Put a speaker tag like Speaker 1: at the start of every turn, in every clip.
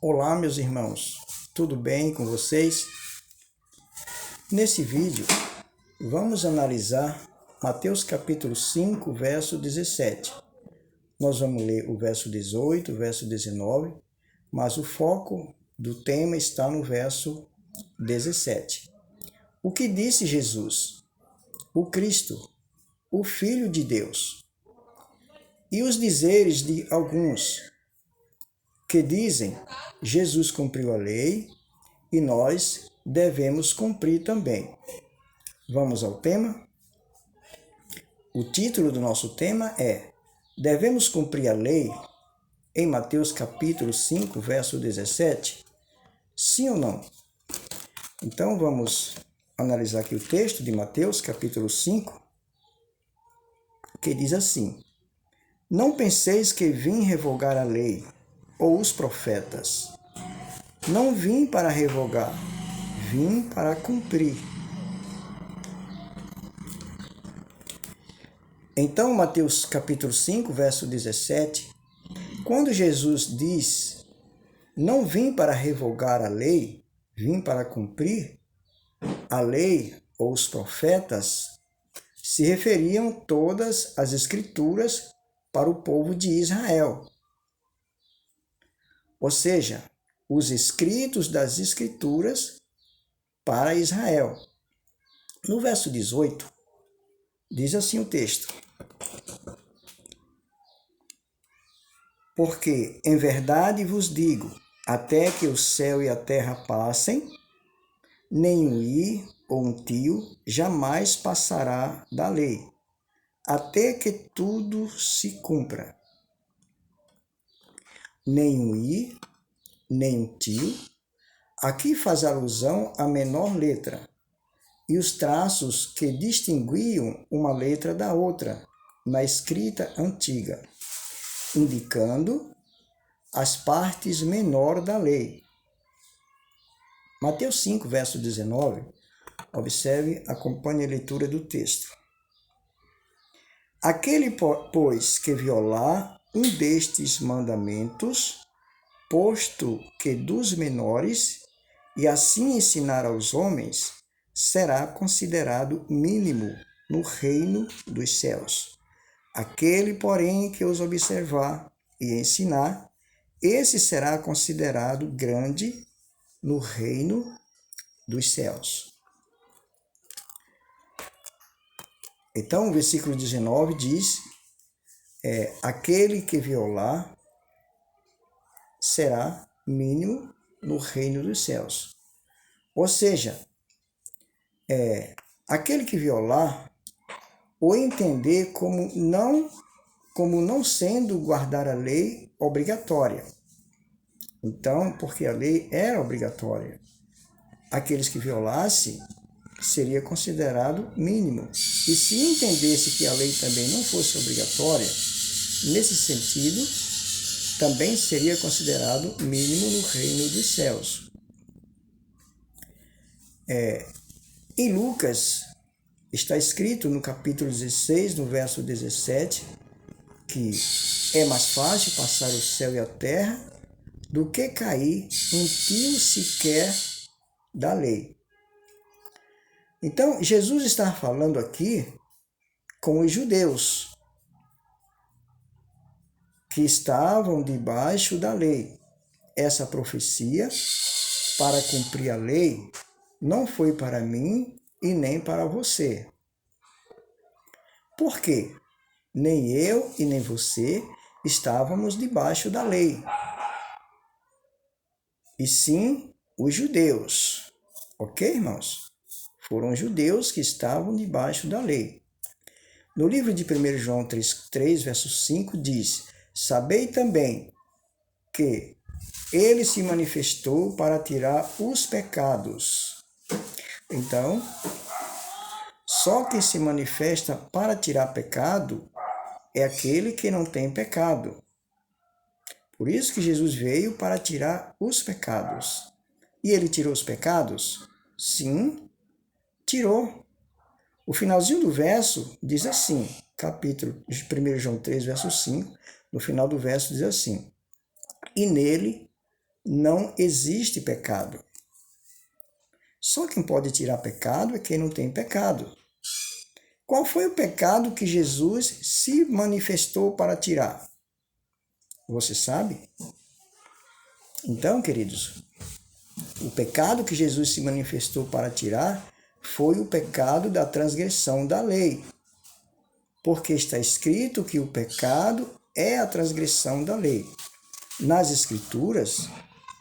Speaker 1: Olá, meus irmãos, tudo bem com vocês? Nesse vídeo, vamos analisar Mateus capítulo 5, verso 17. Nós vamos ler o verso 18, o verso 19, mas o foco do tema está no verso 17. O que disse Jesus? O Cristo, o Filho de Deus. E os dizeres de alguns que dizem: Jesus cumpriu a lei e nós devemos cumprir também. Vamos ao tema? O título do nosso tema é: devemos cumprir a lei em Mateus capítulo 5, verso 17? Sim ou não? Então vamos analisar aqui o texto de Mateus capítulo 5, que diz assim: Não penseis que vim revogar a lei ou os profetas. Não vim para revogar, vim para cumprir. Então, Mateus capítulo 5, verso 17, quando Jesus diz: Não vim para revogar a lei, vim para cumprir, a lei ou os profetas se referiam todas as escrituras para o povo de Israel. Ou seja, os escritos das escrituras para Israel. No verso 18, diz assim o texto: Porque, em verdade vos digo, até que o céu e a terra passem, nem um i ou um tio jamais passará da lei, até que tudo se cumpra. Nem um i, nem um tio. Aqui faz alusão à menor letra e os traços que distinguiam uma letra da outra na escrita antiga, indicando as partes menores da lei. Mateus 5, verso 19, observe, acompanhe a leitura do texto. Aquele, pois, que violar um destes mandamentos, posto que dos menores, e assim ensinar aos homens, será considerado mínimo no reino dos céus. Aquele, porém, que os observar e ensinar, esse será considerado grande no reino dos céus. Então, o versículo 19 diz: aquele que violar será mínimo no reino dos céus. Ou seja, aquele que violar, ou entender como não sendo guardar a lei obrigatória. Então, porque a lei era obrigatória, aqueles que violassem seria considerado mínimo. E se entendesse que a lei também não fosse obrigatória, nesse sentido, também seria considerado mínimo no reino dos céus. Em Lucas, está escrito no capítulo 16, no verso 17, que é mais fácil passar o céu e a terra do que cair um tio sequer da lei. Então, Jesus está falando aqui com os judeus que estavam debaixo da lei. Essa profecia, para cumprir a lei, não foi para mim e nem para você. Por quê? Nem eu e nem você estávamos debaixo da lei, e sim os judeus. Ok, irmãos? Foram os judeus que estavam debaixo da lei. No livro de 1 João 3, verso 5, diz: Sabei também que ele se manifestou para tirar os pecados. Então, só quem se manifesta para tirar pecado é aquele que não tem pecado. Por isso que Jesus veio para tirar os pecados. E ele tirou os pecados? Sim, tirou. O finalzinho do verso diz assim, capítulo 1 João 3, verso 5, no final do verso diz assim: E nele não existe pecado. Só quem pode tirar pecado é quem não tem pecado. Qual foi o pecado que Jesus se manifestou para tirar? Você sabe? Então, queridos, o pecado que Jesus se manifestou para tirar foi o pecado da transgressão da lei. Porque está escrito que o pecado é a transgressão da lei. Nas Escrituras,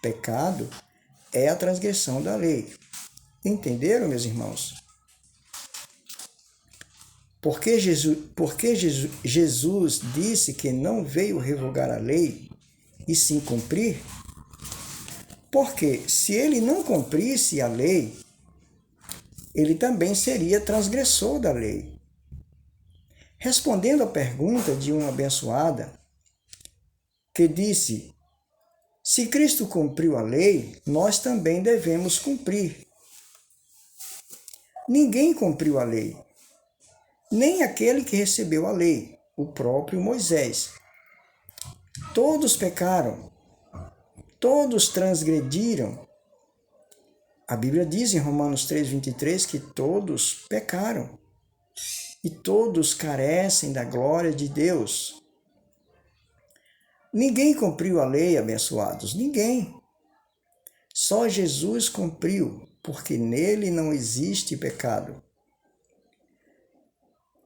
Speaker 1: pecado é a transgressão da lei. Entenderam, meus irmãos? Porque Jesus disse que não veio revogar a lei e sim cumprir? Porque se ele não cumprisse a lei, ele também seria transgressor da lei. Respondendo à pergunta de uma abençoada, que disse: se Cristo cumpriu a lei, nós também devemos cumprir. Ninguém cumpriu a lei, nem aquele que recebeu a lei, o próprio Moisés. Todos pecaram, todos transgrediram. A Bíblia diz em Romanos 3,23 que todos pecaram e todos carecem da glória de Deus. Ninguém cumpriu a lei, abençoados, ninguém. Só Jesus cumpriu, porque nele não existe pecado.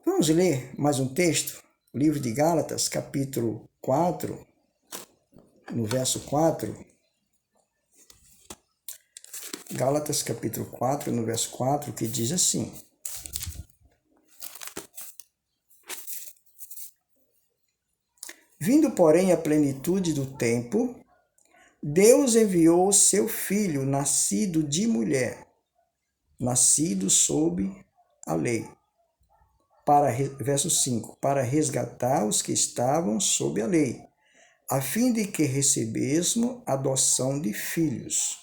Speaker 1: Vamos ler mais um texto? Livro de Gálatas, capítulo 4, no verso 4. Gálatas, capítulo 4, no verso 4, que diz assim: vindo, porém, a plenitude do tempo, Deus enviou o seu Filho, nascido de mulher, nascido sob a lei, verso 5, para resgatar os que estavam sob a lei, a fim de que recebêssemos adoção de filhos.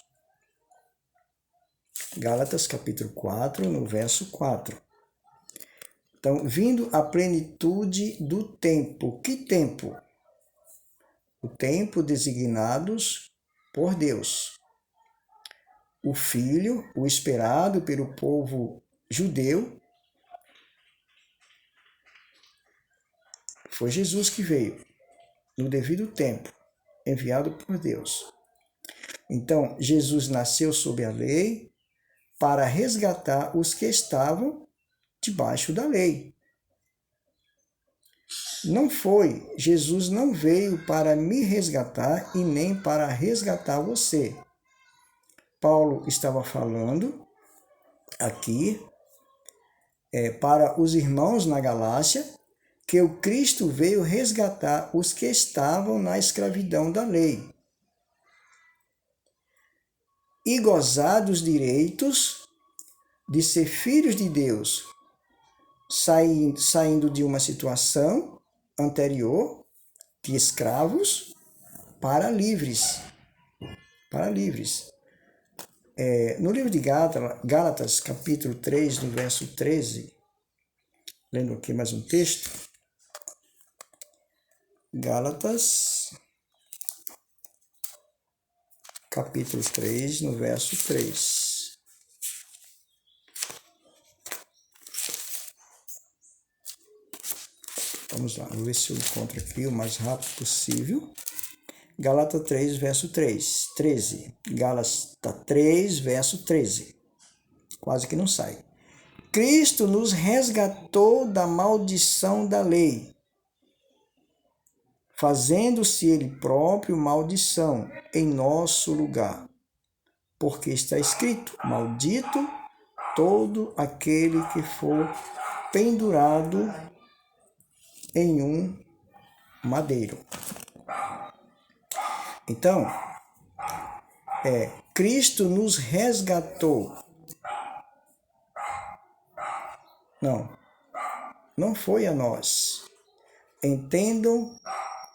Speaker 1: Gálatas, capítulo 4, no verso 4. Então, vindo a plenitude do tempo. Que tempo? O tempo designados por Deus. O Filho, o esperado pelo povo judeu, foi Jesus que veio, no devido tempo, enviado por Deus. Então, Jesus nasceu sob a lei para resgatar os que estavam debaixo da lei. Jesus não veio para me resgatar e nem para resgatar você. Paulo estava falando aqui para os irmãos na Galácia que o Cristo veio resgatar os que estavam na escravidão da lei e gozar dos direitos de ser filhos de Deus, saindo de uma situação anterior de escravos para livres. No livro de Gálatas, capítulo 3, no verso 13, lendo aqui mais um texto. Gálatas, capítulo 3, no verso 3. Vamos lá, vou ver se eu encontro aqui o mais rápido possível. Gálatas 3, verso 13. Gálatas 3, verso 13. Quase que não sai. Cristo nos resgatou da maldição da lei, fazendo-se ele próprio maldição em nosso lugar. Porque está escrito: maldito todo aquele que for pendurado em um madeiro. Então, Cristo nos resgatou. Não foi a nós. Entendam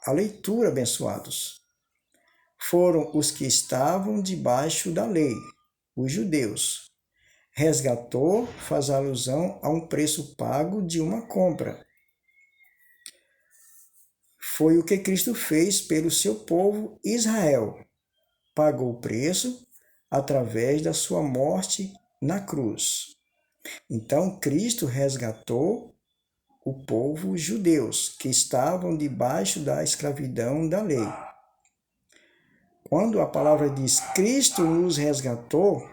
Speaker 1: a leitura, abençoados. Foram os que estavam debaixo da lei, os judeus. Resgatou faz alusão a um preço pago de uma compra. Foi o que Cristo fez pelo seu povo Israel. pagou o preço através da sua morte na cruz. Então, Cristo resgatou o povo judeus que estavam debaixo da escravidão da lei. Quando a palavra diz Cristo nos resgatou,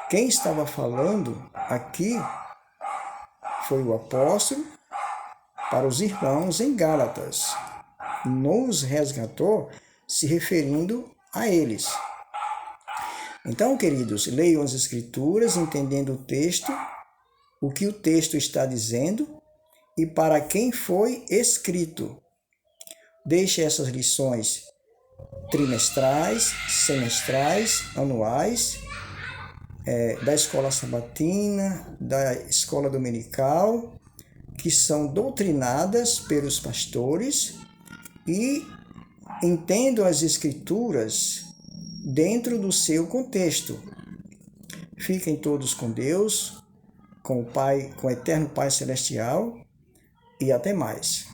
Speaker 1: quem estava falando aqui foi o apóstolo para os irmãos em Gálatas. Nos resgatou se referindo a eles. Então, queridos, leiam as Escrituras, entendendo o texto, o que o texto está dizendo e para quem foi escrito. Deixe essas lições trimestrais, semestrais, anuais, da escola sabatina, da escola dominical, que são doutrinadas pelos pastores e entendam as Escrituras dentro do seu contexto. Fiquem todos com Deus, com o Pai, com o Eterno Pai Celestial, e até mais.